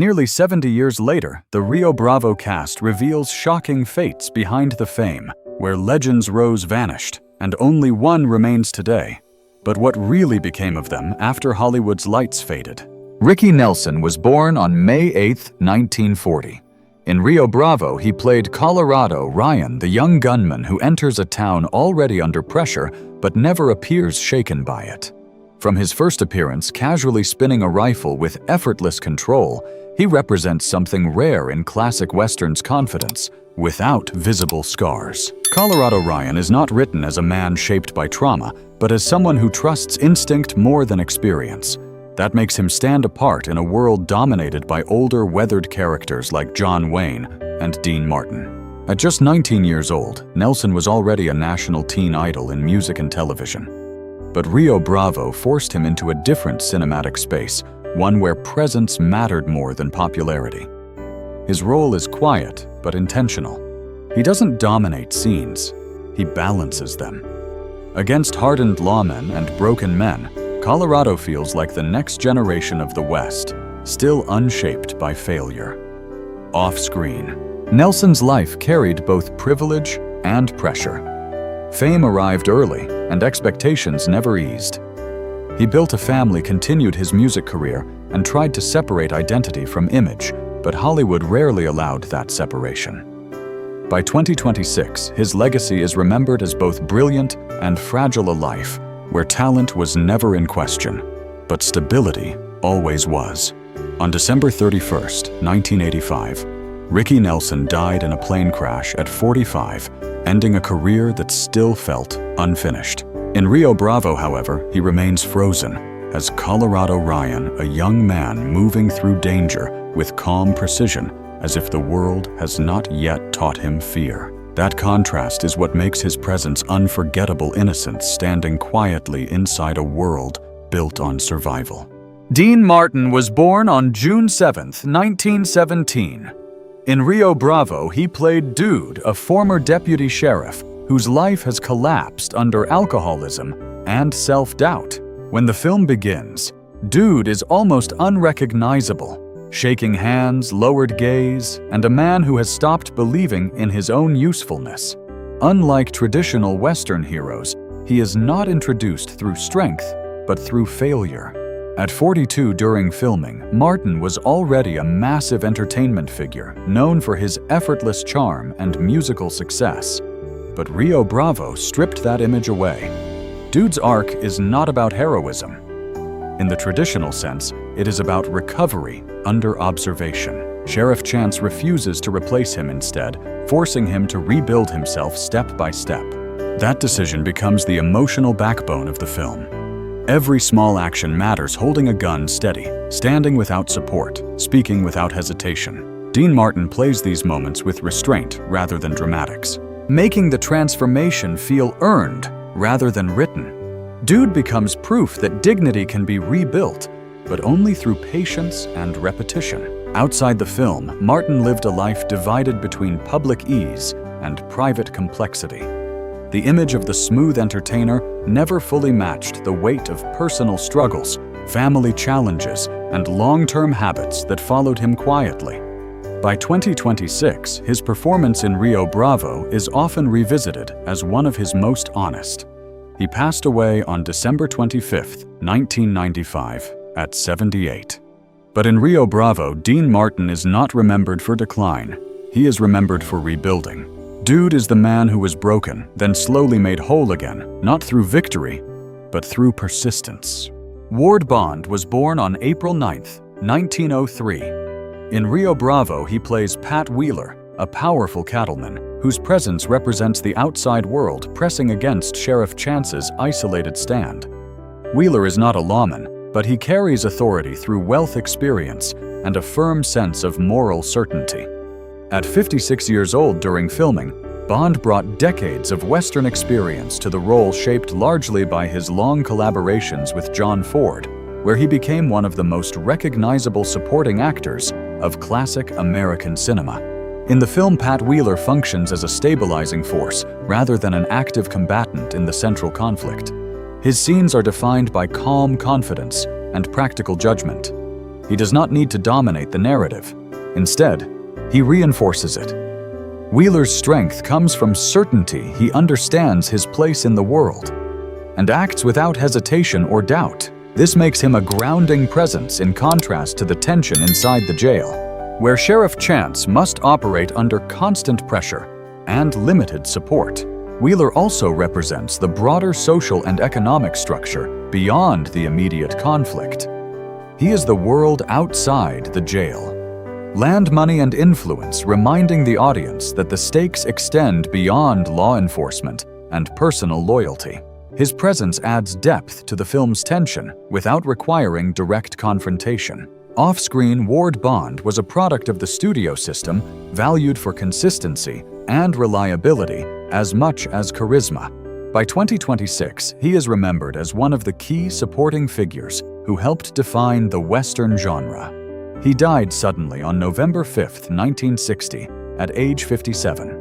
Nearly 70 years later, the Rio Bravo cast reveals shocking fates behind the fame, where legends rose vanished, and only one remains today. But what really became of them after Hollywood's lights faded? Ricky Nelson was born on May 8, 1940. In Rio Bravo, he played Colorado Ryan, the young gunman who enters a town already under pressure but never appears shaken by it. From his first appearance, casually spinning a rifle with effortless control, he represents something rare in classic Western's confidence, without visible scars. Colorado Ryan is not written as a man shaped by trauma, but as someone who trusts instinct more than experience. That makes him stand apart in a world dominated by older, weathered characters like John Wayne and Dean Martin. At just 19 years old, Nelson was already a national teen idol in music and television. But Rio Bravo forced him into a different cinematic space, one where presence mattered more than popularity. His role is quiet but intentional. He doesn't dominate scenes, he balances them. Against hardened lawmen and broken men, Colorado feels like the next generation of the West, still unshaped by failure. Off-screen, Nelson's life carried both privilege and pressure. Fame arrived early, and expectations never eased. He built a family, continued his music career, and tried to separate identity from image, but Hollywood rarely allowed that separation. By 2026, his legacy is remembered as both brilliant and fragile a life, where talent was never in question, but stability always was. On December 31, 1985, Ricky Nelson died in a plane crash at 45, ending a career that still felt unfinished. In Rio Bravo, however, he remains frozen as Colorado Ryan, a young man moving through danger with calm precision, as if the world has not yet taught him fear. That contrast is what makes his presence unforgettable innocence standing quietly inside a world built on survival. Dean Martin was born on June 7, 1917. In Rio Bravo, he played Dude, a former deputy sheriff whose life has collapsed under alcoholism and self-doubt. When the film begins, Dude is almost unrecognizable, shaking hands, lowered gaze, and a man who has stopped believing in his own usefulness. Unlike traditional Western heroes, he is not introduced through strength, but through failure. At 42 during filming, Martin was already a massive entertainment figure, known for his effortless charm and musical success. But Rio Bravo stripped that image away. Dude's arc is not about heroism. In the traditional sense, it is about recovery under observation. Sheriff Chance refuses to replace him instead, forcing him to rebuild himself step by step. That decision becomes the emotional backbone of the film. Every small action matters: holding a gun steady, standing without support, speaking without hesitation. Dean Martin plays these moments with restraint rather than dramatics, making the transformation feel earned rather than written. Dude becomes proof that dignity can be rebuilt, but only through patience and repetition. Outside the film, Martin lived a life divided between public ease and private complexity. The image of the smooth entertainer never fully matched the weight of personal struggles, family challenges, and long-term habits that followed him quietly. By 2026, his performance in Rio Bravo is often revisited as one of his most honest. He passed away on December 25, 1995, at 78. But in Rio Bravo, Dean Martin is not remembered for decline. He is remembered for rebuilding. Dude is the man who was broken, then slowly made whole again, not through victory, but through persistence. Ward Bond was born on April 9, 1903. In Rio Bravo, he plays Pat Wheeler, a powerful cattleman, whose presence represents the outside world pressing against Sheriff Chance's isolated stand. Wheeler is not a lawman, but he carries authority through wealth, experience, and a firm sense of moral certainty. At 56 years old during filming, Bond brought decades of Western experience to the role, shaped largely by his long collaborations with John Ford, where he became one of the most recognizable supporting actors of classic American cinema. In the film, Pat Wheeler functions as a stabilizing force rather than an active combatant in the central conflict. His scenes are defined by calm confidence and practical judgment. He does not need to dominate the narrative. Instead, he reinforces it. Wheeler's strength comes from certainty he understands his place in the world and acts without hesitation or doubt. This makes him a grounding presence in contrast to the tension inside the jail, where Sheriff Chance must operate under constant pressure and limited support. Wheeler also represents the broader social and economic structure beyond the immediate conflict. He is the world outside the jail. Land, money, and influence, reminding the audience that the stakes extend beyond law enforcement and personal loyalty. His presence adds depth to the film's tension without requiring direct confrontation. Off-screen, Ward Bond was a product of the studio system, valued for consistency and reliability as much as charisma. By 2026, he is remembered as one of the key supporting figures who helped define the Western genre. He died suddenly on November 5, 1960, at age 57.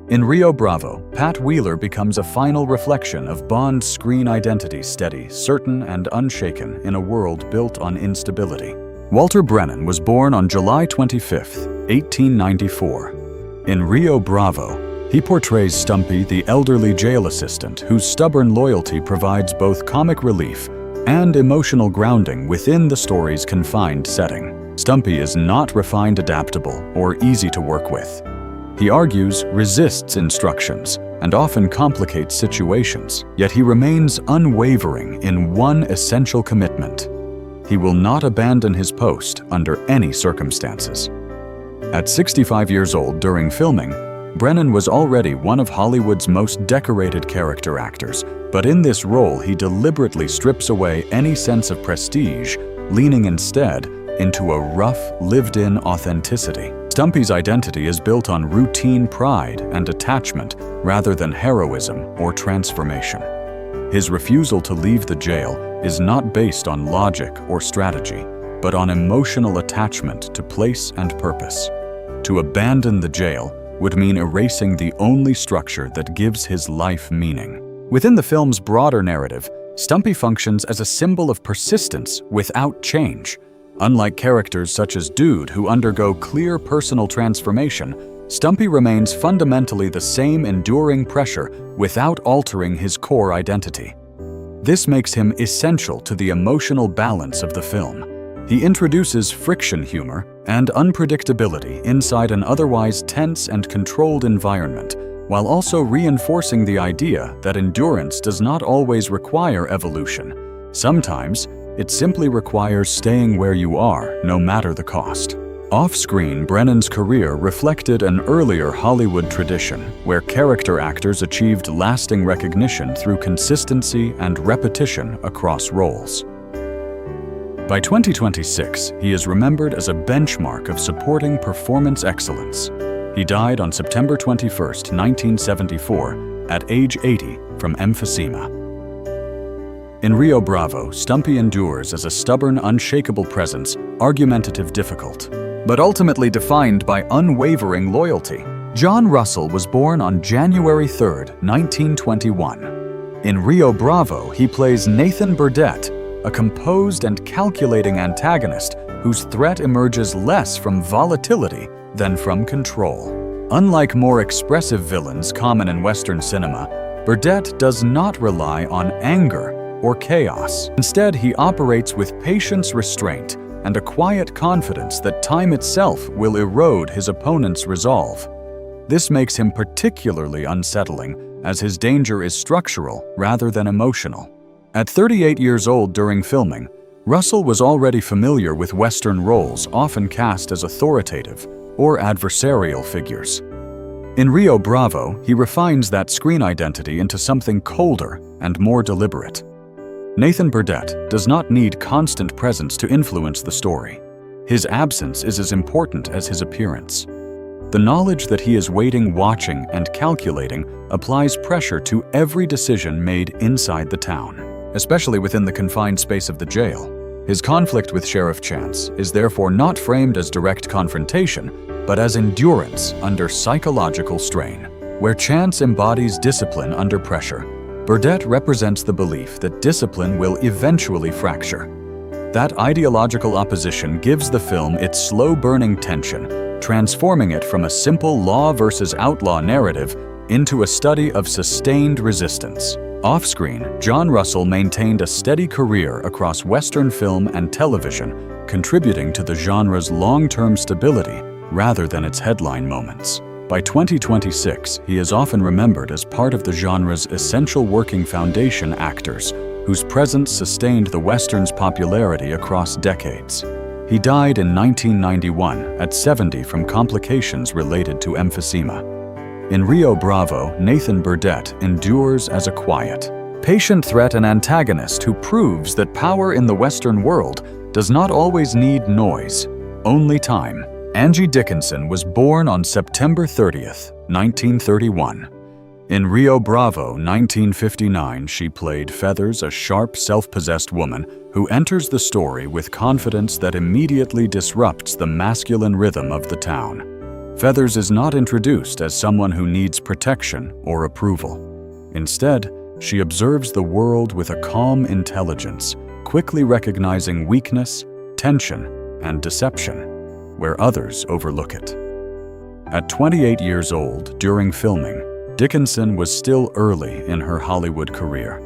In Rio Bravo, Pat Wheeler becomes a final reflection of Bond's screen identity, steady, certain, and unshaken in a world built on instability. Walter Brennan was born on July 25, 1894. In Rio Bravo, he portrays Stumpy, the elderly jail assistant whose stubborn loyalty provides both comic relief and emotional grounding within the story's confined setting. Stumpy is not refined, adaptable, or easy to work with. He argues, resists instructions, and often complicates situations, yet he remains unwavering in one essential commitment. He will not abandon his post under any circumstances. At 65 years old during filming, Brennan was already one of Hollywood's most decorated character actors, but in this role he deliberately strips away any sense of prestige, leaning instead into a rough, lived-in authenticity. Stumpy's identity is built on routine pride and attachment rather than heroism or transformation. His refusal to leave the jail is not based on logic or strategy, but on emotional attachment to place and purpose. To abandon the jail would mean erasing the only structure that gives his life meaning. Within the film's broader narrative, Stumpy functions as a symbol of persistence without change. Unlike characters such as Dude, who undergo clear personal transformation, Stumpy remains fundamentally the same enduring pressure without altering his core identity. This makes him essential to the emotional balance of the film. He introduces friction humor and unpredictability inside an otherwise tense and controlled environment, while also reinforcing the idea that endurance does not always require evolution. Sometimes, it simply requires staying where you are, no matter the cost. Off-screen, Brennan's career reflected an earlier Hollywood tradition where character actors achieved lasting recognition through consistency and repetition across roles. By 2026, he is remembered as a benchmark of supporting performance excellence. He died on September 21, 1974, at age 80 from emphysema. In Rio Bravo, Stumpy endures as a stubborn, unshakable presence, argumentative, difficult, but ultimately defined by unwavering loyalty. John Russell was born on January 3, 1921. In Rio Bravo, he plays Nathan Burdett, a composed and calculating antagonist whose threat emerges less from volatility than from control. Unlike more expressive villains common in Western cinema, Burdett does not rely on anger or chaos. Instead, he operates with patience, restraint, and a quiet confidence that time itself will erode his opponent's resolve. This makes him particularly unsettling, as his danger is structural rather than emotional. At 38 years old during filming, Russell was already familiar with Western roles often cast as authoritative or adversarial figures. In Rio Bravo, he refines that screen identity into something colder and more deliberate. Nathan Burdett does not need constant presence to influence the story. His absence is as important as his appearance. The knowledge that he is waiting, watching, and calculating applies pressure to every decision made inside the town, especially within the confined space of the jail. His conflict with Sheriff Chance is therefore not framed as direct confrontation, but as endurance under psychological strain. Where Chance embodies discipline under pressure, Burdett represents the belief that discipline will eventually fracture. That ideological opposition gives the film its slow-burning tension, transforming it from a simple law versus outlaw narrative into a study of sustained resistance. Off-screen, John Russell maintained a steady career across Western film and television, contributing to the genre's long-term stability rather than its headline moments. By 2026, he is often remembered as part of the genre's essential working foundation actors, whose presence sustained the Western's popularity across decades. He died in 1991 at 70 from complications related to emphysema. In Rio Bravo, Nathan Burdett endures as a quiet, patient threat and antagonist who proves that power in the Western world does not always need noise, only time. Angie Dickinson was born on September 30th, 1931. In Rio Bravo, 1959, she played Feathers, a sharp, self-possessed woman who enters the story with confidence that immediately disrupts the masculine rhythm of the town. Feathers is not introduced as someone who needs protection or approval. Instead, she observes the world with a calm intelligence, quickly recognizing weakness, tension, and deception, where others overlook it. At 28 years old, during filming, Dickinson was still early in her Hollywood career.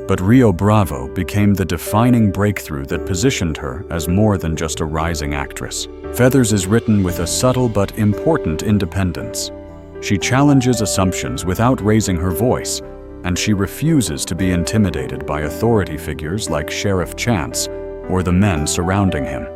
But Rio Bravo became the defining breakthrough that positioned her as more than just a rising actress. Feathers is written with a subtle but important independence. She challenges assumptions without raising her voice, and she refuses to be intimidated by authority figures like Sheriff Chance or the men surrounding him.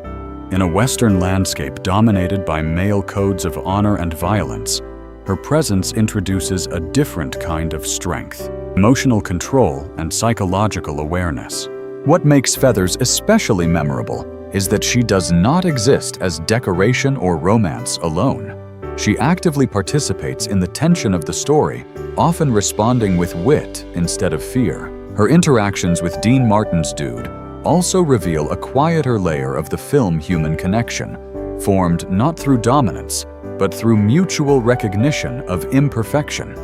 In a Western landscape dominated by male codes of honor and violence, her presence introduces a different kind of strength, emotional control, and psychological awareness. What makes Feathers especially memorable is that she does not exist as decoration or romance alone. She actively participates in the tension of the story, often responding with wit instead of fear. Her interactions with Dean Martin's dude also reveal a quieter layer of the film human connection, formed not through dominance, but through mutual recognition of imperfection.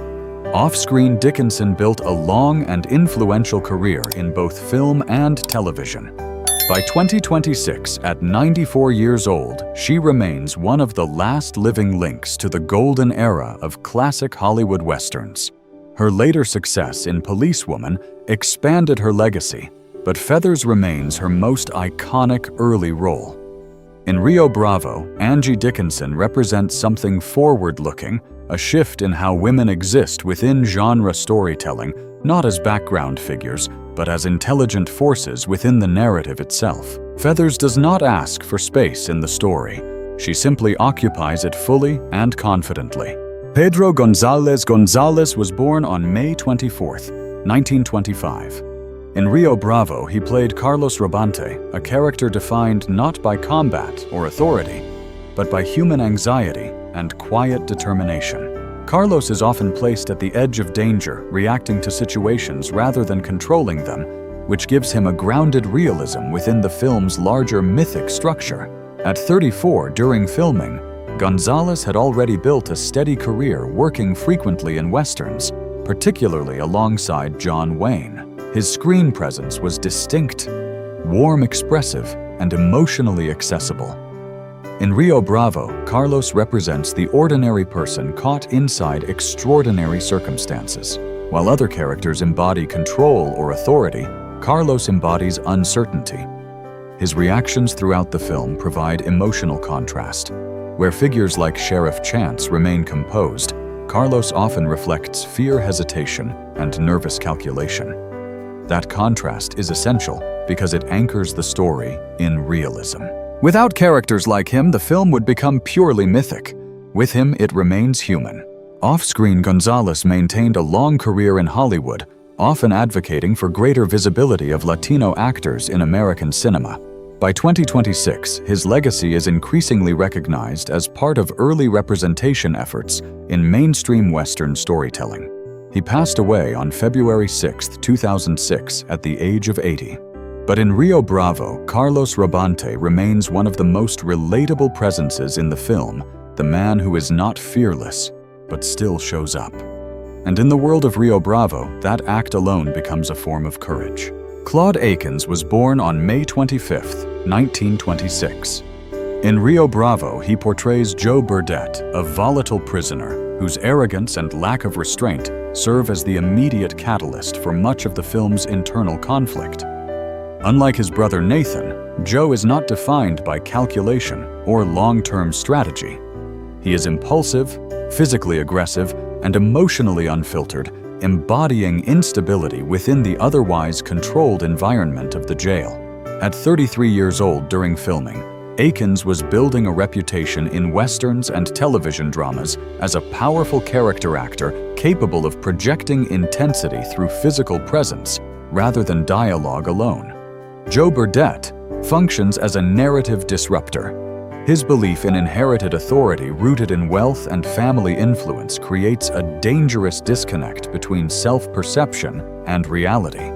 Off-screen, Dickinson built a long and influential career in both film and television. By 2026, at 94 years old, she remains one of the last living links to the golden era of classic Hollywood westerns. Her later success in Policewoman expanded her legacy, but Feathers remains her most iconic early role. In Rio Bravo, Angie Dickinson represents something forward-looking, a shift in how women exist within genre storytelling, not as background figures, but as intelligent forces within the narrative itself. Feathers does not ask for space in the story. She simply occupies it fully and confidently. Pedro Gonzalez was born on May 24, 1925. In Rio Bravo, he played Carlos Rabante, a character defined not by combat or authority, but by human anxiety and quiet determination. Carlos is often placed at the edge of danger, reacting to situations rather than controlling them, which gives him a grounded realism within the film's larger mythic structure. At 34, during filming, Gonzalez had already built a steady career working frequently in westerns, particularly alongside John Wayne. His screen presence was distinct, warm, expressive, and emotionally accessible. In Rio Bravo, Carlos represents the ordinary person caught inside extraordinary circumstances. While other characters embody control or authority, Carlos embodies uncertainty. His reactions throughout the film provide emotional contrast. Where figures like Sheriff Chance remain composed, Carlos often reflects fear, hesitation, and nervous calculation. That contrast is essential because it anchors the story in realism. Without characters like him, the film would become purely mythic. With him, it remains human. Off-screen, Gonzalez maintained a long career in Hollywood, often advocating for greater visibility of Latino actors in American cinema. By 2026, his legacy is increasingly recognized as part of early representation efforts in mainstream Western storytelling. He passed away on February 6, 2006, at the age of 80. But in Rio Bravo, Carlos Rabante remains one of the most relatable presences in the film, the man who is not fearless, but still shows up. And in the world of Rio Bravo, that act alone becomes a form of courage. Claude Akins was born on May 25, 1926. In Rio Bravo, he portrays Joe Burdett, a volatile prisoner whose arrogance and lack of restraint serve as the immediate catalyst for much of the film's internal conflict. Unlike his brother Nathan, Joe is not defined by calculation or long-term strategy. He is impulsive, physically aggressive, and emotionally unfiltered, embodying instability within the otherwise controlled environment of the jail. At 33 years old during filming, Akins was building a reputation in westerns and television dramas as a powerful character actor capable of projecting intensity through physical presence rather than dialogue alone. Joe Burdett functions as a narrative disruptor. His belief in inherited authority rooted in wealth and family influence creates a dangerous disconnect between self-perception and reality.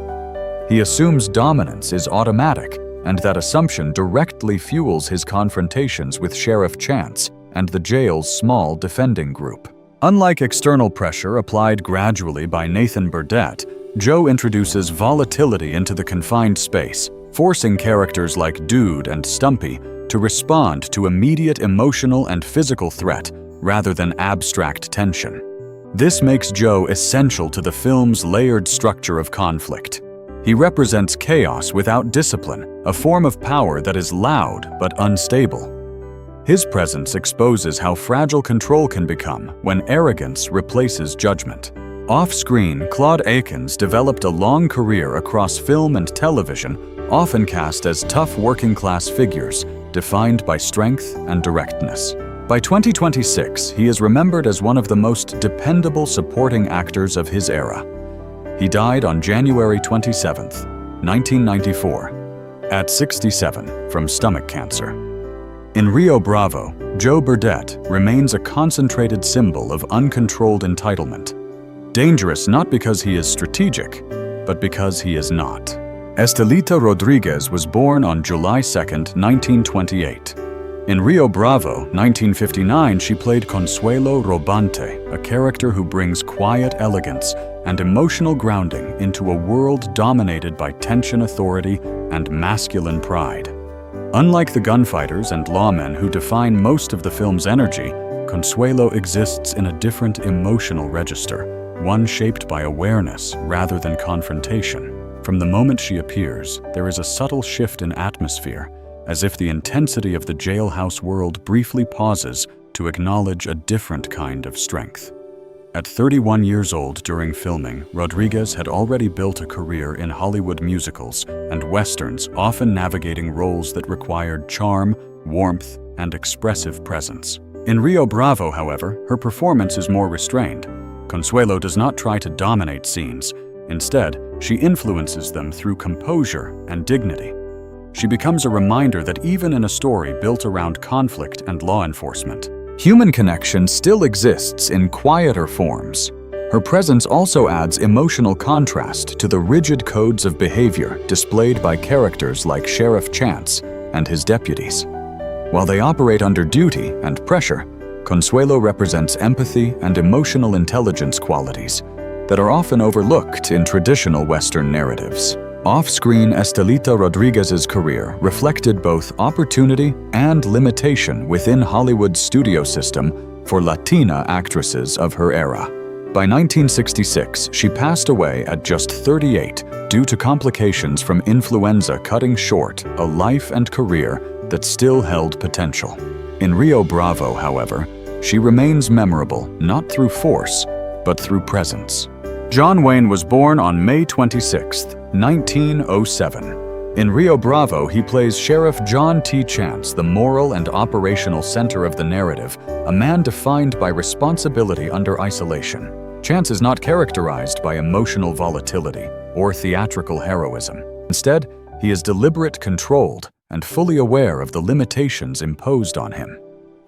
He assumes dominance is automatic, and that assumption directly fuels his confrontations with Sheriff Chance and the jail's small defending group. Unlike external pressure applied gradually by Nathan Burdett, Joe introduces volatility into the confined space, forcing characters like Dude and Stumpy to respond to immediate emotional and physical threat rather than abstract tension. This makes Joe essential to the film's layered structure of conflict. He represents chaos without discipline, a form of power that is loud but unstable. His presence exposes how fragile control can become when arrogance replaces judgment. Off-screen, Claude Akins developed a long career across film and television, often cast as tough working-class figures, defined by strength and directness. By 2026, he is remembered as one of the most dependable supporting actors of his era. He died on January 27, 1994, at 67 from stomach cancer. In Rio Bravo, Joe Burdett remains a concentrated symbol of uncontrolled entitlement. Dangerous not because he is strategic, but because he is not. Estellita Rodriguez was born on July 2, 1928. In Rio Bravo, 1959, she played Consuelo Robante, a character who brings quiet elegance and emotional grounding into a world dominated by tension, authority, and masculine pride. Unlike the gunfighters and lawmen who define most of the film's energy, Consuelo exists in a different emotional register, one shaped by awareness rather than confrontation. From the moment she appears, there is a subtle shift in atmosphere, as if the intensity of the jailhouse world briefly pauses to acknowledge a different kind of strength. At 31 years old during filming, Rodriguez had already built a career in Hollywood musicals and westerns, often navigating roles that required charm, warmth, and expressive presence. In Rio Bravo, however, her performance is more restrained. Consuelo does not try to dominate scenes. Instead, she influences them through composure and dignity. She becomes a reminder that even in a story built around conflict and law enforcement, human connection still exists in quieter forms. Her presence also adds emotional contrast to the rigid codes of behavior displayed by characters like Sheriff Chance and his deputies. While they operate under duty and pressure, Consuelo represents empathy and emotional intelligence qualities that are often overlooked in traditional Western narratives. Off-screen, Estellita Rodriguez's career reflected both opportunity and limitation within Hollywood's studio system for Latina actresses of her era. By 1966, she passed away at just 38 due to complications from influenza, cutting short a life and career that still held potential. In Rio Bravo, however, she remains memorable not through force, but through presence. John Wayne was born on May 26, 1907. In Rio Bravo, he plays Sheriff John T. Chance, the moral and operational center of the narrative, a man defined by responsibility under isolation. Chance is not characterized by emotional volatility or theatrical heroism. Instead, he is deliberate, controlled, and fully aware of the limitations imposed on him.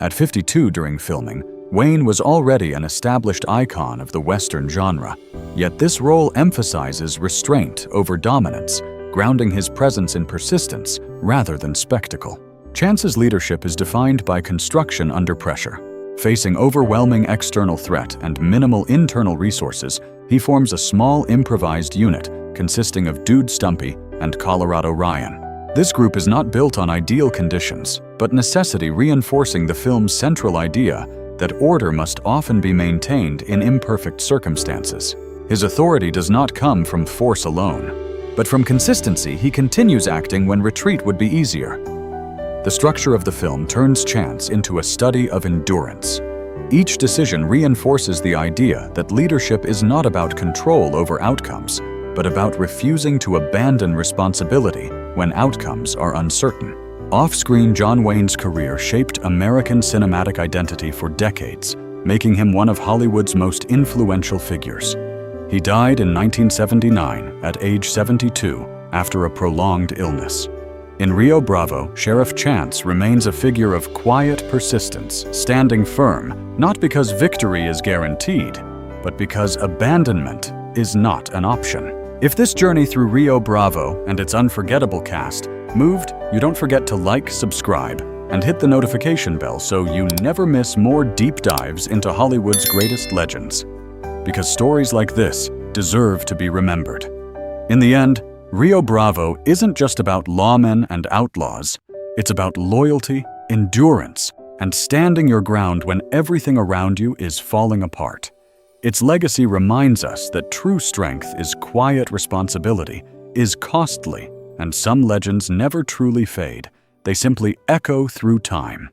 At 52 during filming, Wayne was already an established icon of the Western genre, yet this role emphasizes restraint over dominance, grounding his presence in persistence rather than spectacle. Chance's leadership is defined by construction under pressure. Facing overwhelming external threat and minimal internal resources, he forms a small improvised unit consisting of Dude Stumpy and Colorado Ryan. This group is not built on ideal conditions, but necessity, reinforcing the film's central idea that order must often be maintained in imperfect circumstances. His authority does not come from force alone, but from consistency. He continues acting when retreat would be easier. The structure of the film turns chance into a study of endurance. Each decision reinforces the idea that leadership is not about control over outcomes, but about refusing to abandon responsibility when outcomes are uncertain. Off-screen, John Wayne's career shaped American cinematic identity for decades, making him one of Hollywood's most influential figures. He died in 1979 at age 72 after a prolonged illness. In Rio Bravo, Sheriff Chance remains a figure of quiet persistence, standing firm, not because victory is guaranteed, but because abandonment is not an option. If this journey through Rio Bravo and its unforgettable cast moved, you don't forget to like, subscribe, and hit the notification bell so you never miss more deep dives into Hollywood's greatest legends. Because stories like this deserve to be remembered. In the end, Rio Bravo isn't just about lawmen and outlaws. It's about loyalty, endurance, and standing your ground when everything around you is falling apart. Its legacy reminds us that true strength is quiet, responsibility is costly, and some legends never truly fade. They simply echo through time.